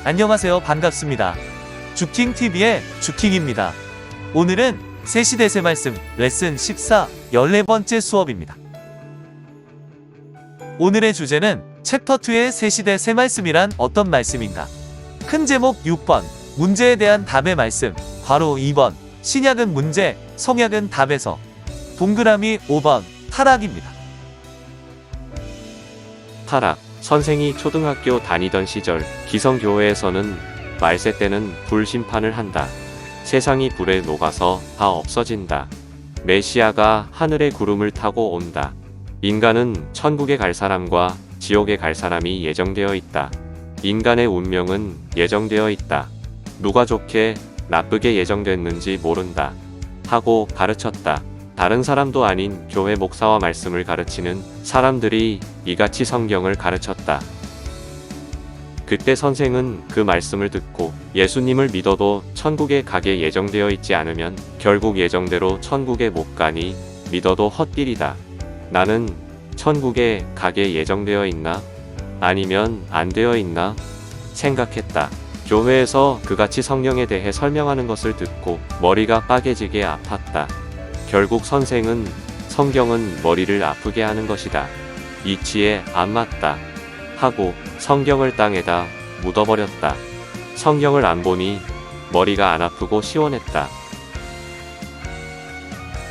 안녕하세요. 반갑습니다. 주킹TV의 주킹입니다. 오늘은 새시대세 말씀 레슨 14 14번째 수업입니다. 오늘의 주제는 챕터 2의 새시대 새 말씀이란 어떤 말씀인가? 큰 제목 6번 문제에 대한 답의 말씀, 괄호 2번 신약은 문제, 성약은 답에서, 동그라미 5번 타락입니다. 타락. 선생이 초등학교 다니던 시절 기성교회에서는 말세 때는 불 심판을 한다. 세상이 불에 녹아서 다 없어진다. 메시아가 하늘의 구름을 타고 온다. 인간은 천국에 갈 사람과 지옥에 갈 사람이 예정되어 있다. 인간의 운명은 예정되어 있다. 누가 좋게 나쁘게 예정됐는지 모른다. 하고 가르쳤다. 다른 사람도 아닌 교회 목사와 말씀을 가르치는 사람들이 이같이 성경을 가르쳤다. 그때 선생은 그 말씀을 듣고 예수님을 믿어도 천국에 가게 예정되어 있지 않으면 결국 예정대로 천국에 못 가니 믿어도 헛길이다. 나는 천국에 가게 예정되어 있나? 아니면 안 되어 있나? 생각했다. 교회에서 그같이 성령에 대해 설명하는 것을 듣고 머리가 빠개지게 아팠다. 결국 선생은 성경은 머리를 아프게 하는 것이다. 이치에 안 맞다. 하고 성경을 땅에다 묻어버렸다. 성경을 안 보니 머리가 안 아프고 시원했다.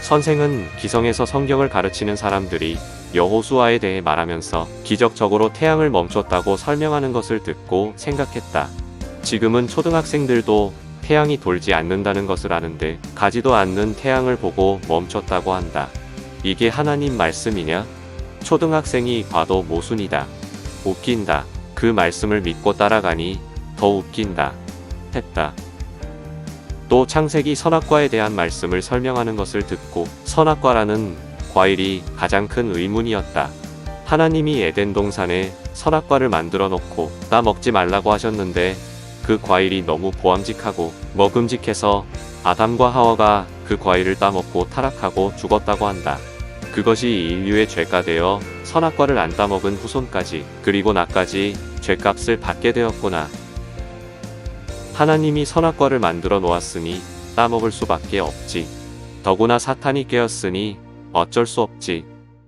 선생은 기성에서 성경을 가르치는 사람들이 여호수아에 대해 말하면서 기적적으로 태양을 멈췄다고 설명하는 것을 듣고 생각했다. 지금은 초등학생들도 태양이 돌지 않는다는 것을 아는데 가지도 않는 태양을 보고 멈췄다고 한다. 이게 하나님 말씀이냐? 초등학생이 봐도 모순이다. 웃긴다. 그 말씀을 믿고 따라가니 더 웃긴다. 했다. 또 창세기 선악과에 대한 말씀을 설명하는 것을 듣고 선악과라는 과일이 가장 큰 의문이었다. 하나님이 에덴 동산에 선악과를 만들어 놓고 따먹지 말라고 하셨는데 그 과일이 너무 보암직하고 먹음직해서 아담과 하와가 그 과일을 따먹고 타락하고 죽었다고 한다. 그것이 인류의 죄가 되어 선악과를 안 따먹은 후손까지 그리고 나까지 죄값을 받게 되었구나. 하나님이 선악과를 만들어 놓았으니 따먹을 수밖에 없지. 더구나 사탄이 깨었으니 어쩔 수 없지.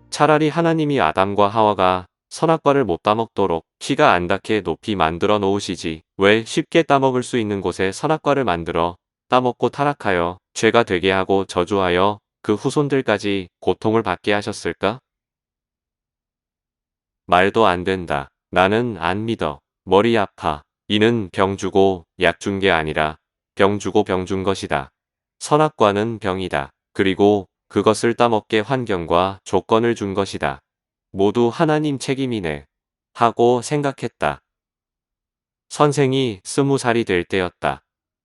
차라리 하나님이 아담과 하와가 선악과를 못 따먹도록 키가 안 닿게 높이 만들어 놓으시지. 왜 쉽게 따먹을 수 있는 곳에 선악과를 만들어 따먹고 타락하여 죄가 되게 하고 저주하여 그 후손들까지 고통을 받게 하셨을까? 말도 안 된다. 나는 안 믿어. 머리 아파. 이는 병 주고 약 준 게 아니라 병 주고 병 준 것이다. 선악과는 병이다. 그리고 그것을 따먹게 환경과 조건을 준 것이다. 모두 하나님 책임이네. 하고 생각했다. 선생이 20살이 될 때였다.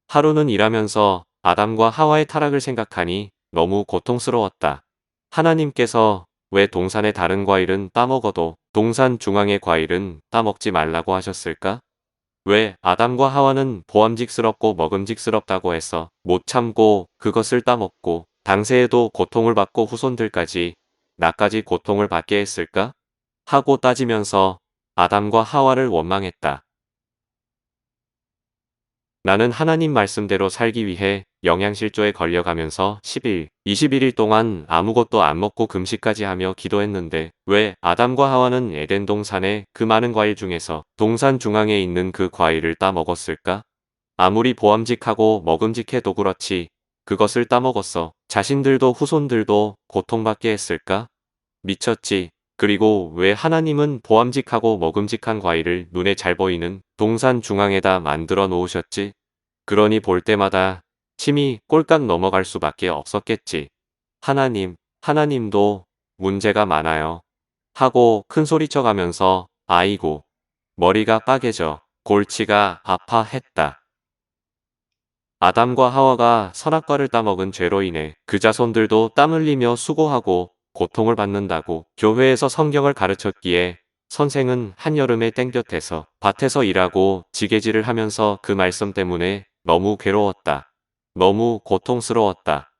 하루는 일하면서 아담과 하와의 타락을 생각하니 너무 고통스러웠다. 하나님께서 왜 동산의 다른 과일은 따먹어도 동산 중앙의 과일은 따먹지 말라고 하셨을까? 왜 아담과 하와는 보암직스럽고 먹음직스럽다고 해서 못 참고 그것을 따먹고 당세에도 고통을 받고 후손들까지 나까지 고통을 받게 했을까? 하고 따지면서 아담과 하와를 원망했다. 나는 하나님 말씀대로 살기 위해 영양실조에 걸려가면서 10일, 21일 동안 아무것도 안 먹고 금식까지 하며 기도했는데 왜 아담과 하와는 에덴 동산의 그 많은 과일 중에서 동산 중앙에 있는 그 과일을 따먹었을까? 아무리 보암직하고 먹음직해도 그렇지 그것을 따먹었어. 자신들도 후손들도 고통받게 했을까? 미쳤지. 그리고 왜 하나님은 보암직하고 먹음직한 과일을 눈에 잘 보이는 동산 중앙에다 만들어 놓으셨지? 그러니 볼 때마다 침이 꼴깍 넘어갈 수밖에 없었겠지. 하나님도 문제가 많아요. 하고 큰 소리쳐 가면서 아이고, 머리가 빠개져, 골치가 아파 했다. 아담과 하와가 선악과를 따먹은 죄로 인해 그 자손들도 땀 흘리며 수고하고 고통을 받는다고 교회에서 성경을 가르쳤기에 선생은 한여름에 땡볕에서 밭에서 일하고 지게질을 하면서 그 말씀 때문에 너무 괴로웠다. 너무 고통스러웠다.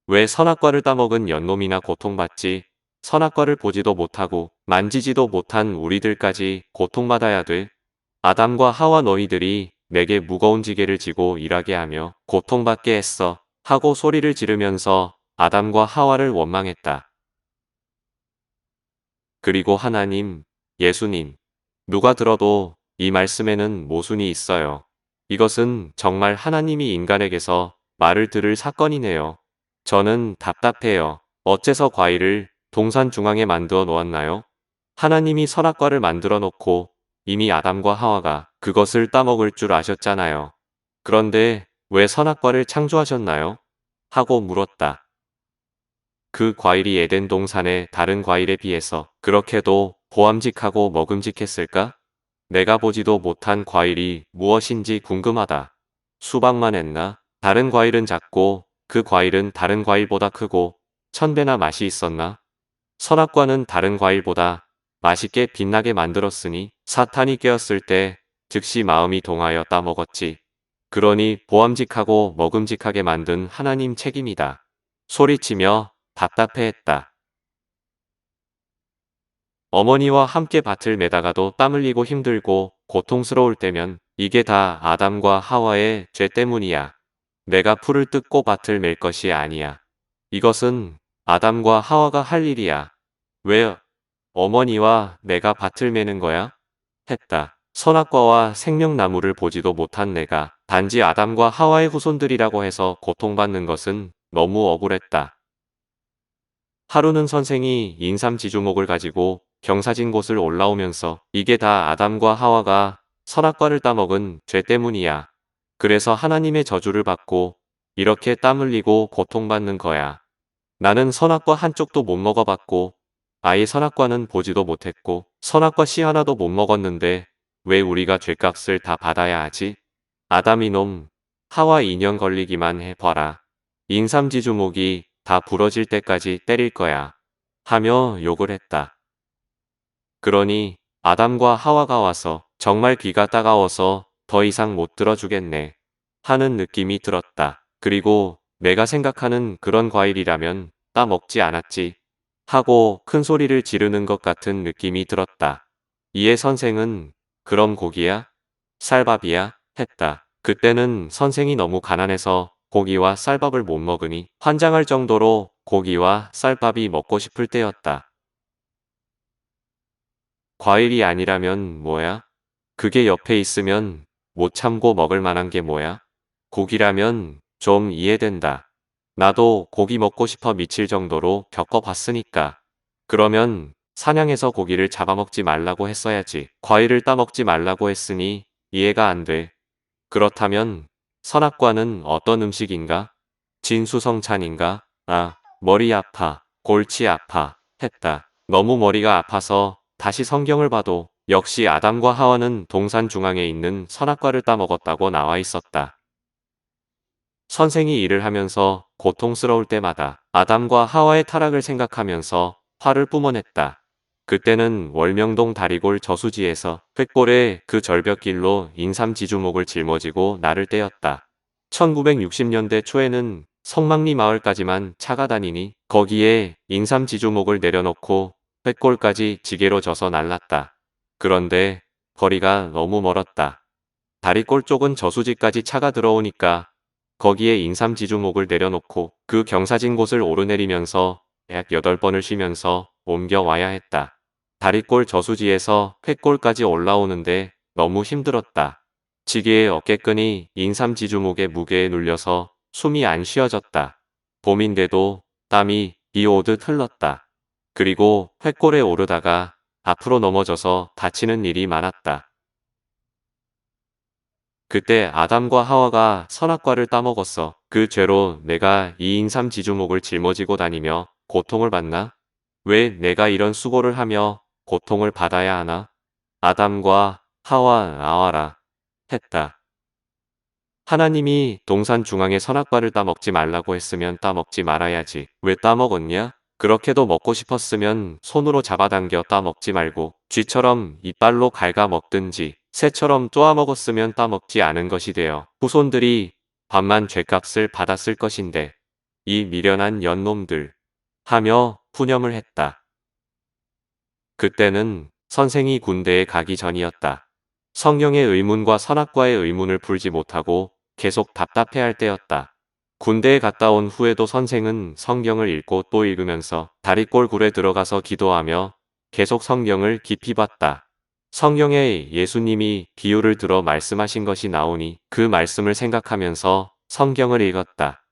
왜 선악과를 따먹은 연놈이나 고통받지 선악과를 보지도 못하고 만지지도 못한 우리들까지 고통받아야 돼? 아담과 하와 너희들이 내게 무거운 지게를 지고 일하게 하며 고통받게 했어. 하고 소리를 지르면서 아담과 하와를 원망했다. 그리고 하나님, 예수님, 누가 들어도 이 말씀에는 모순이 있어요. 이것은 정말 하나님이 인간에게서 말을 들을 사건이네요. 저는 답답해요. 어째서 과일을 동산 중앙에 만들어 놓았나요? 하나님이 선악과를 만들어 놓고 이미 아담과 하와가 그것을 따먹을 줄 아셨잖아요. 그런데 왜 선악과를 창조하셨나요? 하고 물었다. 그 과일이 에덴 동산의 다른 과일에 비해서 그렇게도 보암직하고 먹음직했을까? 내가 보지도 못한 과일이 무엇인지 궁금하다. 수박만 했나? 다른 과일은 작고 그 과일은 다른 과일보다 크고 1000배나 맛이 있었나? 선악과는 다른 과일보다 맛있게 빛나게 만들었으니 사탄이 깨었을 때 즉시 마음이 동하여 따먹었지. 그러니 보암직하고 먹음직하게 만든 하나님 책임이다. 소리치며 답답해했다. 어머니와 함께 밭을 매다가도 땀 흘리고 힘들고 고통스러울 때면 이게 다 아담과 하와의 죄 때문이야. 내가 풀을 뜯고 밭을 맬 것이 아니야. 이것은 아담과 하와가 할 일이야. 왜 어머니와 내가 밭을 매는 거야? 했다. 선악과와 생명나무를 보지도 못한 내가 단지 아담과 하와의 후손들이라고 해서 고통받는 것은 너무 억울했다. 하루는 선생이 인삼지주목을 가지고 경사진 곳을 올라오면서 이게 다 아담과 하와가 선악과를 따먹은 죄 때문이야. 그래서 하나님의 저주를 받고 이렇게 땀 흘리고 고통받는 거야. 나는 선악과 한쪽도 못 먹어봤고 아예 선악과는 보지도 못했고 선악과 씨 하나도 못 먹었는데 왜 우리가 죗값을 다 받아야 하지? 아담 이놈, 하와 2년 걸리기만 해봐라. 인삼지주목이 다 부러질 때까지 때릴 거야. 하며 욕을 했다. 그러니 아담과 하와가 와서 정말 귀가 따가워서 더 이상 못 들어주겠네. 하는 느낌이 들었다. 그리고 내가 생각하는 그런 과일이라면 따먹지 않았지. 하고 큰 소리를 지르는 것 같은 느낌이 들었다. 이에 선생은 그럼 고기야? 쌀밥이야? 했다. 그때는 선생이 너무 가난해서 고기와 쌀밥을 못 먹으니 환장할 정도로 고기와 쌀밥이 먹고 싶을 때였다. 과일이 아니라면 뭐야? 그게 옆에 있으면 못 참고 먹을 만한 게 뭐야? 고기라면 좀 이해된다. 나도 고기 먹고 싶어 미칠 정도로 겪어봤으니까. 그러면 사냥해서 고기를 잡아먹지 말라고 했어야지. 과일을 따먹지 말라고 했으니 이해가 안 돼. 그렇다면 선악과는 어떤 음식인가? 진수성찬인가? 아, 머리 아파, 골치 아파, 했다. 너무 머리가 아파서 다시 성경을 봐도 역시 아담과 하와는 동산 중앙에 있는 선악과를 따먹었다고 나와 있었다. 선생이 일을 하면서 고통스러울 때마다 아담과 하와의 타락을 생각하면서 화를 뿜어냈다. 그때는 월명동 다리골 저수지에서 횃골에 그 절벽길로 인삼지주목을 짊어지고 나를 떼었다. 1960년대 초에는 성막리 마을까지만 차가 다니니 거기에 인삼지주목을 내려놓고 횃골까지 지게로 져서 날랐다. 그런데 거리가 너무 멀었다. 다리골 쪽은 저수지까지 차가 들어오니까 거기에 인삼지주목을 내려놓고 그 경사진 곳을 오르내리면서 약 8번을 쉬면서 옮겨와야 했다. 다리골 저수지에서 횃골까지 올라오는데 너무 힘들었다. 지게의 어깨끈이 인삼지주목의 무게에 눌려서 숨이 안 쉬어졌다. 봄인데도 땀이 비 오듯 흘렀다. 그리고 횃골에 오르다가 앞으로 넘어져서 다치는 일이 많았다. 그때 아담과 하와가 선악과를 따먹었어. 그 죄로 내가 이 인삼지주목을 짊어지고 다니며 고통을 받나? 왜 내가 이런 수고를 하며 고통을 받아야 하나? 아담과 하와 나와라. 했다. 하나님이 동산 중앙에 선악과를 따먹지 말라고 했으면 따먹지 말아야지. 왜 따먹었냐? 그렇게도 먹고 싶었으면 손으로 잡아당겨 따먹지 말고 쥐처럼 이빨로 갉아 먹든지 새처럼 쪼아먹었으면 따먹지 않은 것이 되어 후손들이 반만 죗값을 받았을 것인데 이 미련한 연놈들 하며 푸념을 했다. 그때는 선생이 군대에 가기 전이었다. 성경의 의문과 선악과의 의문을 풀지 못하고 계속 답답해할 때였다. 군대에 갔다 온 후에도 선생은 성경을 읽고 또 읽으면서 다리꼴굴에 들어가서 기도하며 계속 성경을 깊이 봤다. 성경에 예수님이 비유를 들어 말씀하신 것이 나오니 그 말씀을 생각하면서 성경을 읽었다.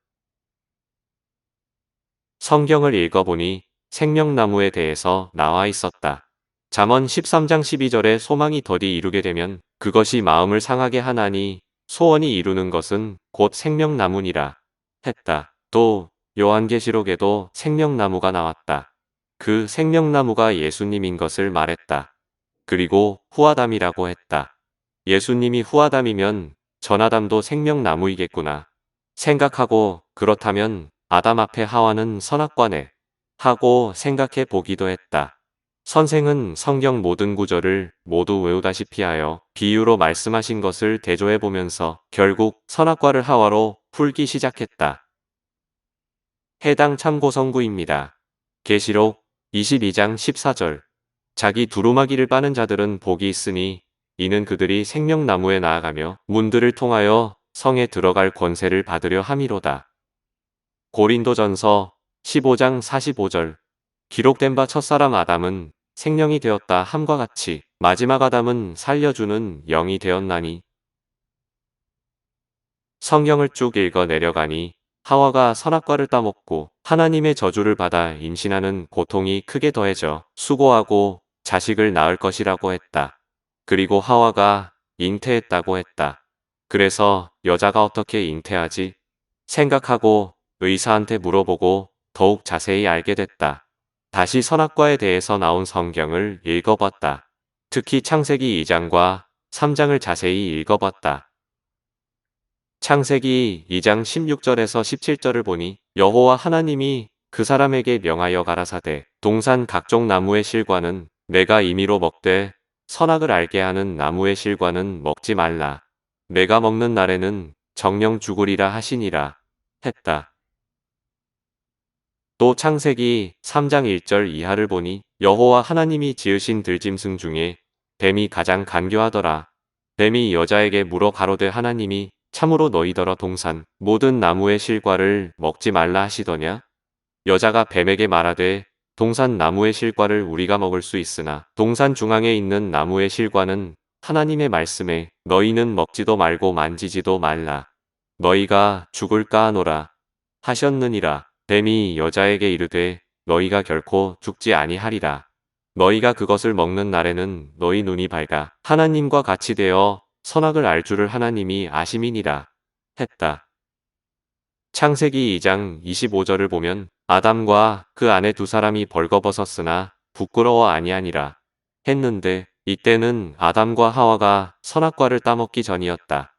성경을 읽어보니 생명나무에 대해서 나와 있었다. 잠언 13장 12절에 소망이 더디 이루게 되면 그것이 마음을 상하게 하나니 소원이 이루는 것은 곧 생명나무니라 했다. 또 요한계시록에도 생명나무가 나왔다. 그 생명나무가 예수님인 것을 말했다. 그리고 후아담이라고 했다. 예수님이 후아담이면 전아담도 생명나무이겠구나 생각하고 그렇다면 아담 앞에 하와는 선악과네 하고 생각해 보기도 했다. 선생은 성경 모든 구절을 모두 외우다시피 하여 비유로 말씀하신 것을 대조해 보면서 결국 선악과를 하와로 풀기 시작했다. 해당 참고성구입니다. 계시록 22장 14절 자기 두루마기를 빠는 자들은 복이 있으니 이는 그들이 생명나무에 나아가며 문들을 통하여 성에 들어갈 권세를 받으려 함이로다. 고린도전서 15장 45절 기록된 바 첫사람 아담은 생명이 되었다 함과 같이 마지막 아담은 살려주는 영이 되었나니 성경을 쭉 읽어 내려가니 하와가 선악과를 따먹고 하나님의 저주를 받아 임신하는 고통이 크게 더해져 수고하고 자식을 낳을 것이라고 했다. 그리고 하와가 잉태했다고 했다. 그래서 여자가 어떻게 잉태하지? 생각하고 의사한테 물어보고 더욱 자세히 알게 됐다. 다시 선악과에 대해서 나온 성경을 읽어봤다. 특히 창세기 2장과 3장을 자세히 읽어봤다. 창세기 2장 16절에서 17절을 보니 여호와 하나님이 그 사람에게 명하여 가라사대 동산 각종 나무의 실과는 내가 임의로 먹되 선악을 알게 하는 나무의 실과는 먹지 말라. 내가 먹는 날에는 정령 죽으리라 하시니라 했다. 또 창세기 3장 1절 이하를 보니 여호와 하나님이 지으신 들짐승 중에 뱀이 가장 간교하더라. 뱀이 여자에게 물어 가로되 하나님이 참으로 너희더러 동산 모든 나무의 실과를 먹지 말라 하시더냐? 여자가 뱀에게 말하되 동산 나무의 실과를 우리가 먹을 수 있으나 동산 중앙에 있는 나무의 실과는 하나님의 말씀에 너희는 먹지도 말고 만지지도 말라. 너희가 죽을까 하노라 하셨느니라. 뱀이 여자에게 이르되 너희가 결코 죽지 아니하리라. 너희가 그것을 먹는 날에는 너희 눈이 밝아 하나님과 같이 되어 선악을 알 줄을 하나님이 아심이니라 했다. 창세기 2장 25절을 보면 아담과 그 아내 두 사람이 벌거벗었으나 부끄러워 아니하니라 했는데 이때는 아담과 하와가 선악과를 따먹기 전이었다.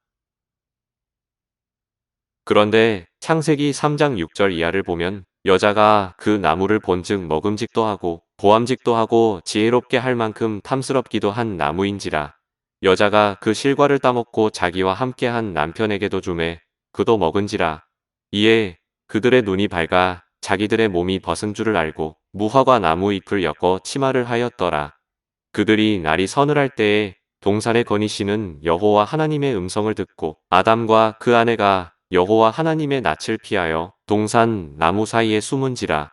그런데 창세기 3장 6절 이하를 보면 여자가 그 나무를 본즉 먹음직도 하고 보암직도 하고 지혜롭게 할 만큼 탐스럽기도 한 나무인지라 여자가 그 실과를 따먹고 자기와 함께한 남편에게도 주매 그도 먹은지라 이에 그들의 눈이 밝아 자기들의 몸이 벗은 줄을 알고 무화과 나무 잎을 엮어 치마를 하였더라. 그들이 날이 서늘할 때에 동산의 거니시는 여호와 하나님의 음성을 듣고 아담과 그 아내가 여호와 하나님의 낯을 피하여 동산 나무 사이에 숨은지라.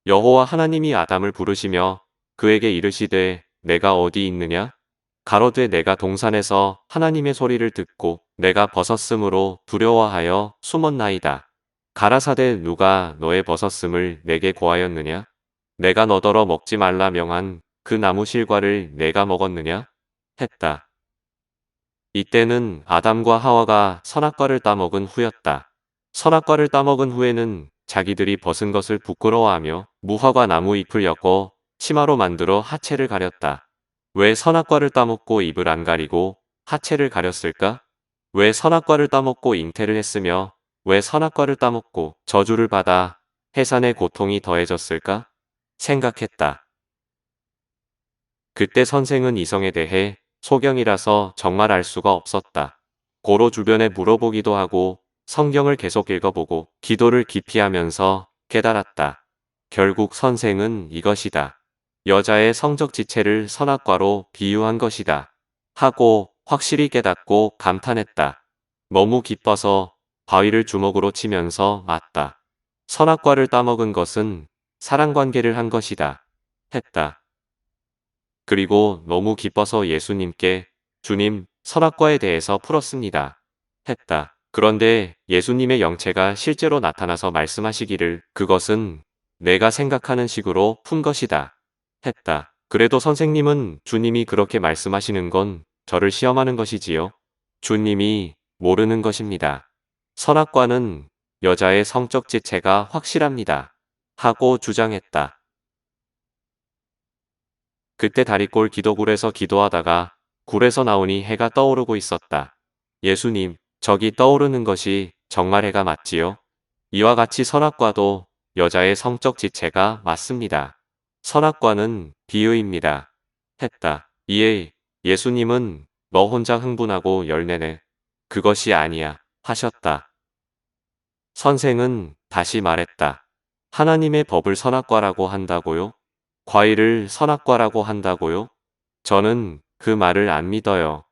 여호와 하나님이 아담을 부르시며 그에게 이르시되 내가 어디 있느냐? 가로되 내가 동산에서 하나님의 소리를 듣고 내가 벗었으므로 두려워하여 숨었나이다. 가라사대 누가 너의 벗었음을 내게 고하였느냐? 내가 너더러 먹지 말라 명한 그 나무 실과를 내가 먹었느냐? 했다. 이때는 아담과 하와가 선악과를 따먹은 후였다. 선악과를 따먹은 후에는 자기들이 벗은 것을 부끄러워하며 무화과 나무 잎을 엮어 치마로 만들어 하체를 가렸다. 왜 선악과를 따먹고 입을 안 가리고 하체를 가렸을까? 왜 선악과를 따먹고 잉태를 했으며 왜 선악과를 따먹고 저주를 받아 해산의 고통이 더해졌을까? 생각했다. 그때 선생은 이성에 대해 소경이라서 정말 알 수가 없었다. 고로 주변에 물어보기도 하고 성경을 계속 읽어보고 기도를 깊이 하면서 깨달았다. 결국 선생은 이것이다. 여자의 성적 지체를 선악과로 비유한 것이다. 하고 확실히 깨닫고 감탄했다. 너무 기뻐서 바위를 주먹으로 치면서 맞다. 선악과를 따먹은 것은 사랑관계를 한 것이다. 했다. 그리고 너무 기뻐서 예수님께 주님, 선악과에 대해서 풀었습니다. 했다. 그런데 예수님의 영체가 실제로 나타나서 말씀하시기를 그것은 내가 생각하는 식으로 푼 것이다. 했다. 그래도 선생님은 주님이 그렇게 말씀하시는 건 저를 시험하는 것이지요. 주님이 모르는 것입니다. 선악과는 여자의 성적 지체가 확실합니다. 하고 주장했다. 그때 다리꼴 기도굴에서 기도하다가 굴에서 나오니 해가 떠오르고 있었다. 예수님, 저기 떠오르는 것이 정말 해가 맞지요? 이와 같이 선악과도 여자의 성적 지체가 맞습니다. 선악과는 비유입니다. 했다. 이에 예수님은 너 혼자 흥분하고 열내네. 그것이 아니야. 하셨다. 선생은 다시 말했다. 하나님의 법을 선악과라고 한다고요? 과일을 선악과라고 한다고요? 저는 그 말을 안 믿어요.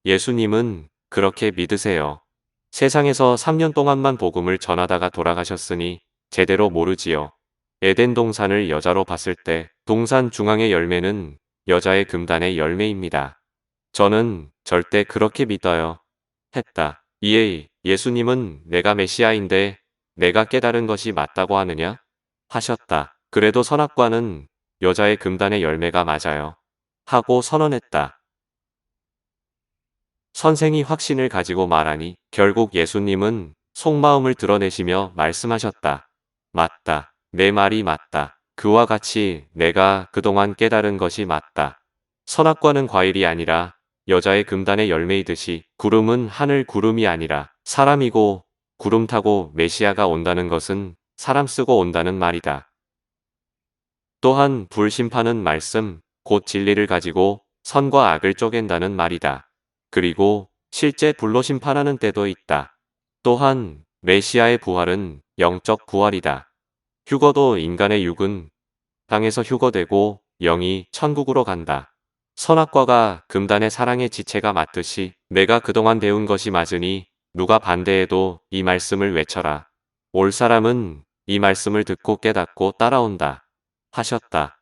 예수님은 그렇게 믿으세요. 세상에서 3년 동안만 복음을 전하다가 돌아가셨으니 제대로 모르지요. 에덴 동산을 여자로 봤을 때 동산 중앙의 열매는 여자의 금단의 열매입니다. 저는 절대 그렇게 믿어요. 했다. 이에 예수님은 내가 메시아인데 내가 깨달은 것이 맞다고 하느냐? 하셨다. 그래도 선악과는 여자의 금단의 열매가 맞아요. 하고 선언했다. 선생이 확신을 가지고 말하니 결국 예수님은 속마음을 드러내시며 말씀하셨다. 맞다. 내 말이 맞다. 그와 같이 내가 그동안 깨달은 것이 맞다. 선악과는 과일이 아니라 여자의 금단의 열매이듯이 구름은 하늘 구름이 아니라 사람이고 구름 타고 메시아가 온다는 것은 사람 쓰고 온다는 말이다. 또한 불심판은 말씀, 곧 진리를 가지고 선과 악을 쪼갠다는 말이다. 그리고 실제 불로 심판하는 때도 있다. 또한 메시아의 부활은 영적 부활이다. 휴거도 인간의 육은 땅에서 휴거되고 영이 천국으로 간다. 선악과가 금단의 사랑의 지체가 맞듯이 내가 그동안 배운 것이 맞으니 누가 반대해도 이 말씀을 외쳐라. 올 사람은 이 말씀을 듣고 깨닫고 따라온다. 하셨다.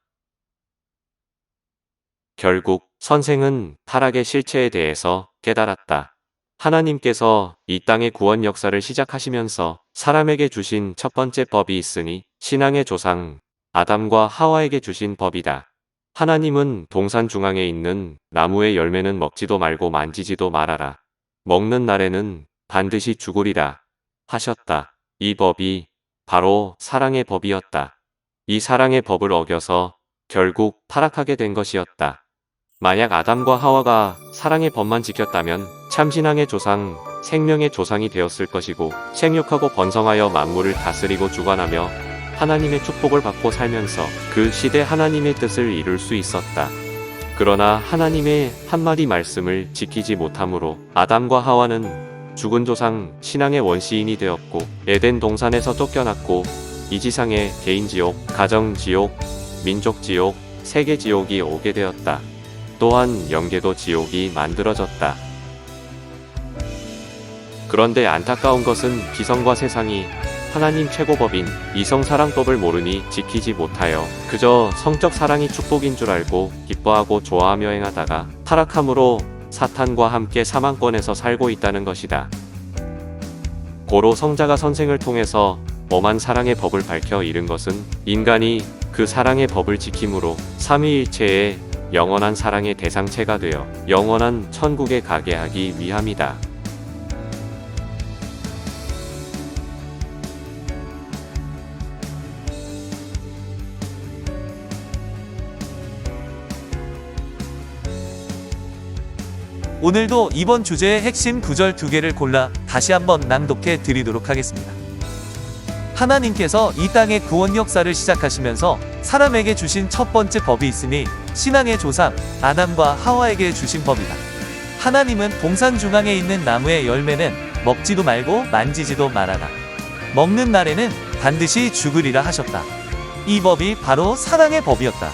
결국 선생은 타락의 실체에 대해서 깨달았다. 하나님께서 이 땅의 구원 역사를 시작하시면서 사람에게 주신 첫 번째 법이 있으니 신앙의 조상 아담과 하와에게 주신 법이다. 하나님은 동산 중앙에 있는 나무의 열매는 먹지도 말고 만지지도 말아라. 먹는 날에는 반드시 죽으리라. 하셨다. 이 법이 바로 사랑의 법이었다. 이 사랑의 법을 어겨서 결국 타락하게 된 것이었다. 만약 아담과 하와가 사랑의 법만 지켰다면 참신앙의 조상, 생명의 조상이 되었을 것이고 생육하고 번성하여 만물을 다스리고 주관하며 하나님의 축복을 받고 살면서 그 시대 하나님의 뜻을 이룰 수 있었다. 그러나 하나님의 한마디 말씀을 지키지 못함으로 아담과 하와는 죽은 조상 신앙의 원시인이 되었고 에덴 동산에서 쫓겨났고 이 지상에 개인지옥, 가정지옥, 민족지옥, 세계지옥이 오게 되었다. 또한 영계도 지옥이 만들어졌다. 그런데 안타까운 것은 기성과 세상이 하나님 최고법인 이성사랑법을 모르니 지키지 못하여 그저 성적 사랑이 축복인 줄 알고 기뻐하고 좋아하며 행하다가 타락함으로 사탄과 함께 사망권에서 살고 있다는 것이다. 고로 성자가 선생을 통해서 엄한 사랑의 법을 밝혀 이른 것은 인간이 그 사랑의 법을 지킴으로 삼위일체의 영원한 사랑의 대상체가 되어 영원한 천국에 가게 하기 위함이다. 오늘도 이번 주제의 핵심 구절 2개를 골라 다시 한번 낭독해 드리도록 하겠습니다. 하나님께서 이 땅의 구원 역사를 시작하시면서 사람에게 주신 첫 번째 법이 있으니 신앙의 조상 아담과 하와에게 주신 법이다. 하나님은 동산 중앙에 있는 나무의 열매는 먹지도 말고 만지지도 말아라. 먹는 날에는 반드시 죽으리라 하셨다. 이 법이 바로 사랑의 법이었다.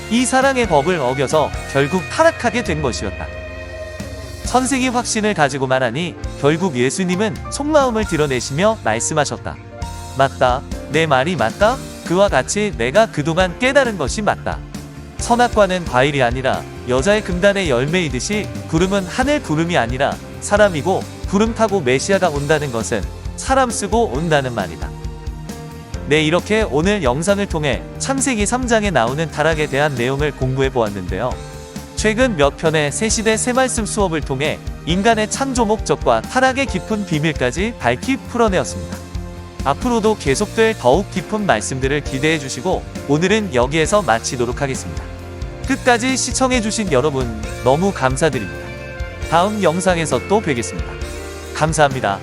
이 사랑의 법을 어겨서 결국 타락하게 된 것이었다. 선생이 확신을 가지고 말하니 결국 예수님은 속마음을 드러내시며 말씀하셨다. 맞다. 내 말이 맞다. 그와 같이 내가 그동안 깨달은 것이 맞다. 선악과는 과일이 아니라 여자의 금단의 열매이듯이 구름은 하늘 구름이 아니라 사람이고, 구름 타고 메시아가 온다는 것은 사람 쓰고 온다는 말이다. 네, 이렇게 오늘 영상을 통해 창세기 3장에 나오는 타락에 대한 내용을 공부해 보았는데요. 최근 몇 편의 새시대 새말씀 수업을 통해 인간의 창조 목적과 타락의 깊은 비밀까지 밝히 풀어내었습니다. 앞으로도 계속될 더욱 깊은 말씀들을 기대해 주시고, 오늘은 여기에서 마치도록 하겠습니다. 끝까지 시청해 주신 여러분 너무 감사드립니다. 다음 영상에서 또 뵙겠습니다. 감사합니다.